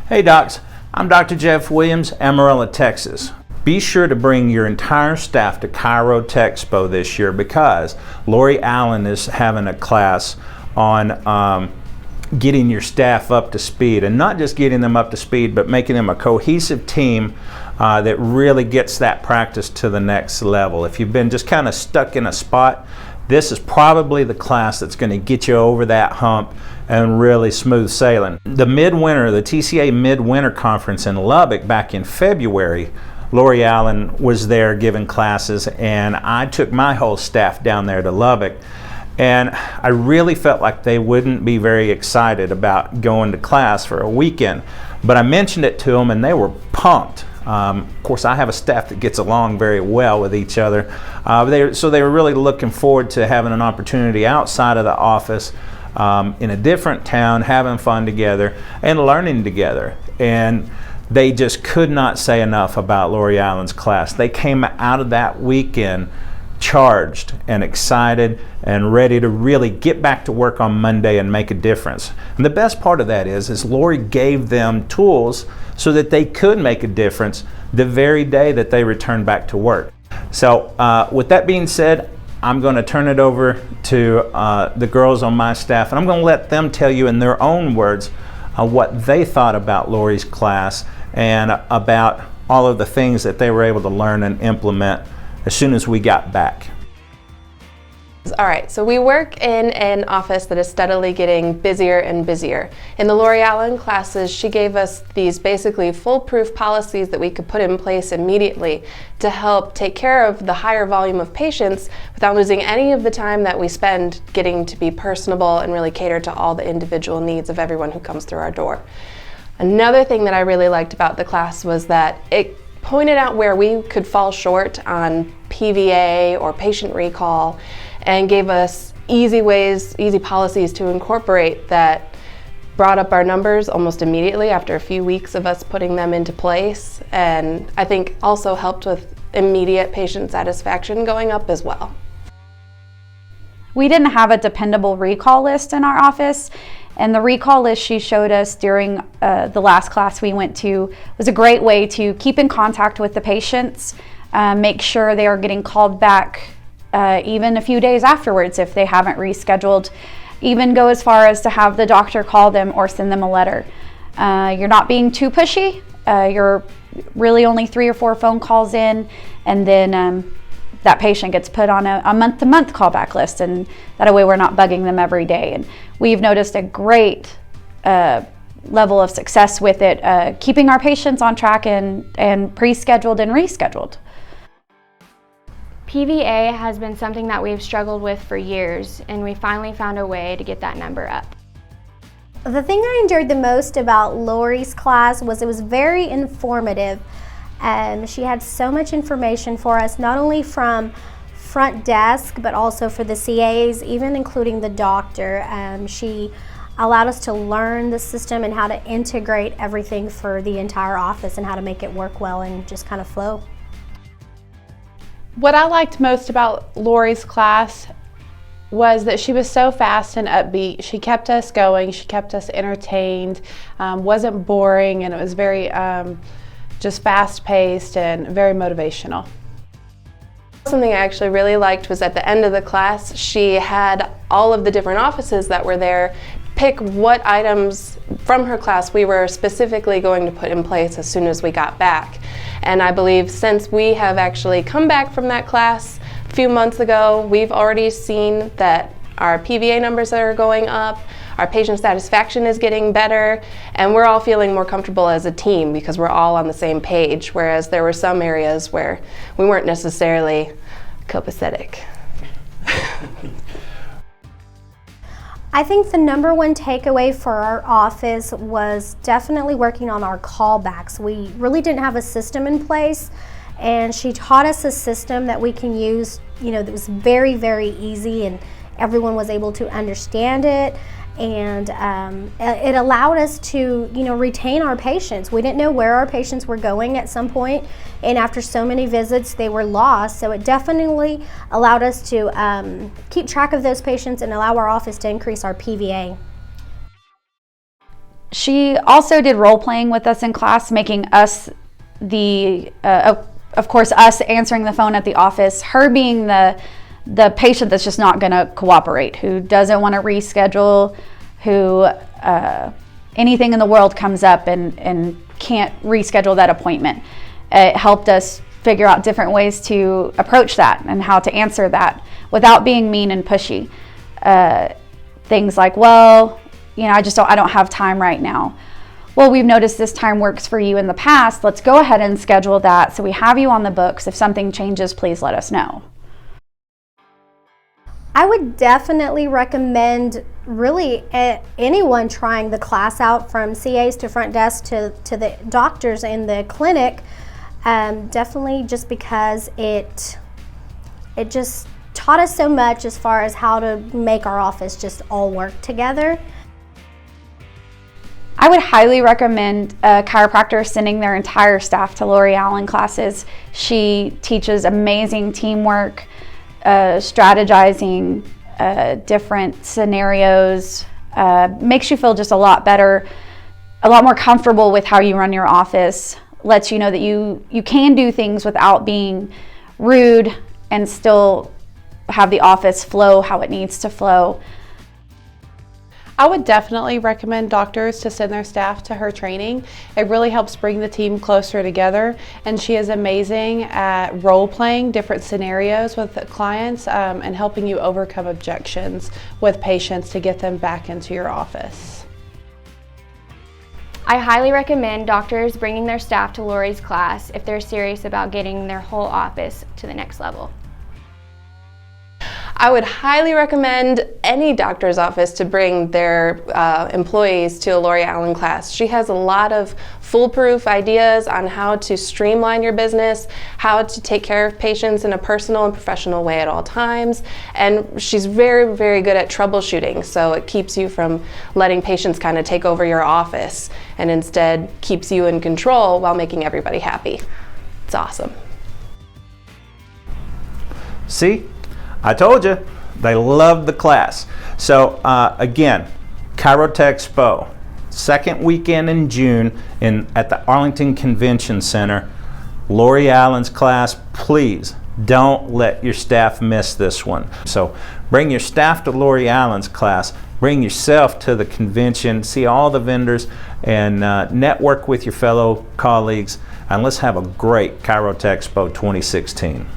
Hey docs, I'm Dr. Jeff Williams, Amarillo, Texas. Be sure to bring your entire staff to ChiroTexpo this year because Lori Allen is having a class on getting your staff up to speed, and not just getting them up to speed, but making them a cohesive team that really gets that practice to the next level. If you've been just kind of stuck in a spot, this is probably the class that's going to get you over that hump and really smooth sailing. The TCA MidWinter Conference in Lubbock back in February, Lori Allen was there giving classes, and I took my whole staff down there to Lubbock. And I really felt like they wouldn't be very excited about going to class for a weekend. But I mentioned it to them and they were pumped. Of course, I have a staff that gets along very well with each other. So they were really looking forward to having an opportunity outside of the office in a different town, having fun together and learning together. And they just could not say enough about Lori Allen's class. They came out of that weekend charged and excited and ready to really get back to work on Monday and make a difference. And the best part of that is Lori gave them tools so that they could make a difference the very day that they returned back to work. So with that being said, I'm going to turn it over to the girls on my staff, and I'm going to let them tell you in their own words what they thought about Lori's class and about all of the things that they were able to learn and implement as soon as we got back. All right, so we work in an office that is steadily getting busier and busier. In the Lori Allen classes, she gave us these basically foolproof policies that we could put in place immediately to help take care of the higher volume of patients without losing any of the time that we spend getting to be personable and really cater to all the individual needs of everyone who comes through our door. Another thing that I really liked about the class was that it pointed out where we could fall short on PVA or patient recall and gave us easy policies to incorporate that brought up our numbers almost immediately after a few weeks of us putting them into place, and I think also helped with immediate patient satisfaction going up as well. We didn't have a dependable recall list in our office, and the recall list she showed us during the last class we went to was a great way to keep in contact with the patients, make sure they are getting called back even a few days afterwards if they haven't rescheduled, even go as far as to have the doctor call them or send them a letter. You're not being too pushy, you're really only 3 or 4 phone calls in, and then that patient gets put on a month-to-month callback list, and that way we're not bugging them every day. And we've noticed a great level of success with it, keeping our patients on track and pre-scheduled and rescheduled. PVA has been something that we've struggled with for years, and we finally found a way to get that number up. The thing I enjoyed the most about Lori's class was it was very informative. She had so much information for us, not only from front desk, but also for the CAs, even including the doctor. She allowed us to learn the system and how to integrate everything for the entire office and how to make it work well and just kind of flow. What I liked most about Lori's class was that she was so fast and upbeat. She kept us going, she kept us entertained, wasn't boring, and it was very just fast-paced and very motivational. Something I actually really liked was at the end of the class, she had all of the different offices that were there pick what items from her class we were specifically going to put in place as soon as we got back. And I believe since we have actually come back from that class a few months ago, we've already seen that our PVA numbers are going up, our patient satisfaction is getting better, and we're all feeling more comfortable as a team because we're all on the same page, whereas there were some areas where we weren't necessarily copacetic. I think the number one takeaway for our office was definitely working on our callbacks. We really didn't have a system in place, and she taught us a system that we can use, that was very, very easy, and everyone was able to understand it. And it allowed us to, retain our patients. We didn't know where our patients were going at some point, and after so many visits, they were lost. So it definitely allowed us to keep track of those patients and allow our office to increase our PVA. She also did role playing with us in class, making us of course, us answering the phone at the office, her being the patient that's just not going to cooperate, who doesn't want to reschedule, who anything in the world comes up and can't reschedule that appointment. It helped us figure out different ways to approach that and how to answer that without being mean and pushy. Things like, well, I don't have time right now. Well, we've noticed this time works for you in the past. Let's go ahead and schedule that so we have you on the books. If something changes, please let us know. I would definitely recommend really anyone trying the class out, from CAs to front desk to the doctors in the clinic. Definitely, just because it just taught us so much as far as how to make our office just all work together. I would highly recommend chiropractors sending their entire staff to Lori Allen classes. She teaches amazing teamwork, strategizing, different scenarios, makes you feel just a lot better, a lot more comfortable with how you run your office, lets you know that you can do things without being rude and still have the office flow how it needs to flow. I would definitely recommend doctors to send their staff to her training. It really helps bring the team closer together, and she is amazing at role-playing different scenarios with clients and helping you overcome objections with patients to get them back into your office. I highly recommend doctors bringing their staff to Lori's class if they're serious about getting their whole office to the next level. I would highly recommend any doctor's office to bring their employees to a Lori Allen class. She has a lot of foolproof ideas on how to streamline your business, how to take care of patients in a personal and professional way at all times, and she's very, very good at troubleshooting, so it keeps you from letting patients kind of take over your office and instead keeps you in control while making everybody happy. It's awesome. See? I told you, they loved the class. So again, ChiroTexpo, second weekend in June at the Arlington Convention Center. Lori Allen's class, please don't let your staff miss this one. So bring your staff to Lori Allen's class, bring yourself to the convention, see all the vendors, and network with your fellow colleagues, and let's have a great ChiroTexpo 2016.